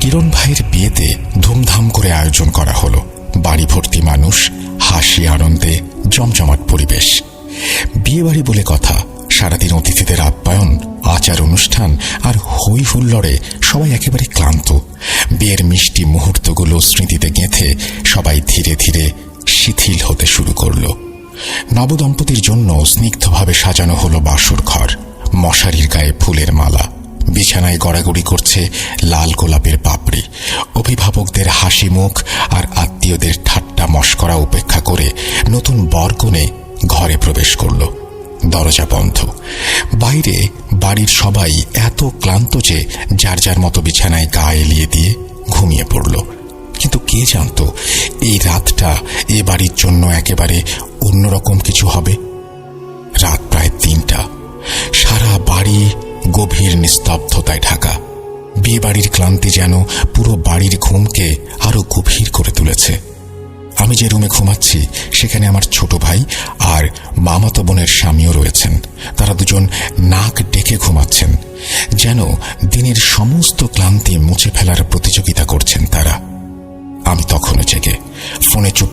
কিরণ ভাইয়ের বিয়েতে ধুমধাম করে আয়োজন করা হলো। বাড়ি ভর্তি মানুষ, হাসি আনন্দে জমজমাট পরিবেশ। বিয়ে বাড়ি বলে কথা, সারাদিন অতিথিদের আপ্যায়ন, আচার অনুষ্ঠান আর হই হুল্লোড়ে সবাই একেবারে ক্লান্ত। বিয়ের মিষ্টি মুহূর্তগুলো স্মৃতিতে গেঁথে সবাই ধীরে ধীরে শিথিল হতে শুরু করল। নবদম্পতির জন্য স্নিগ্ধভাবে সাজানো হলো বাসর ঘর। মশারির গায়ে ফুলের মালা, বিছানায় গড়াগড়ি করছে লাল গোলাপের পাপড়ি। অভিভাবকদের হাসি মুখ আর আত্মীয়দের ঠাট্টা মশকরা উপেক্ষা করে নতুন বরকনে ঘরে প্রবেশ করল। দরজা বন্ধ। বাইরে বাড়ির সবাই এত ক্লান্ত যে যার যার মতো বিছানায় গা এলিয়ে দিয়ে ঘুমিয়ে পড়ল। কিন্তু কে জানত এই রাতটা এ বাড়ির জন্য একেবারে অন্যরকম কিছু হবে। রাত প্রায় ৩টা। সারা বাড়ি গভীর নিস্তব্ধতায় ঢাকা। বিয়ে বাড়ির ক্লান্তি যেন পুরো বাড়ির ঘুমকে আরো গভীর করে তুলেছে। আমি যে রুমে ঘুমাচ্ছি সেখানে আমার ছোট ভাই আর মামাতো বোনের স্বামীও রয়েছেন। তারা দুজন নাক ডেকে ঘুমাচ্ছেন, যেন দিনের সমস্ত ক্লান্তি মুছে ফেলার প্রতিযোগিতা করছেন তারা। আমি তখনও জেগে ফোনে চুপ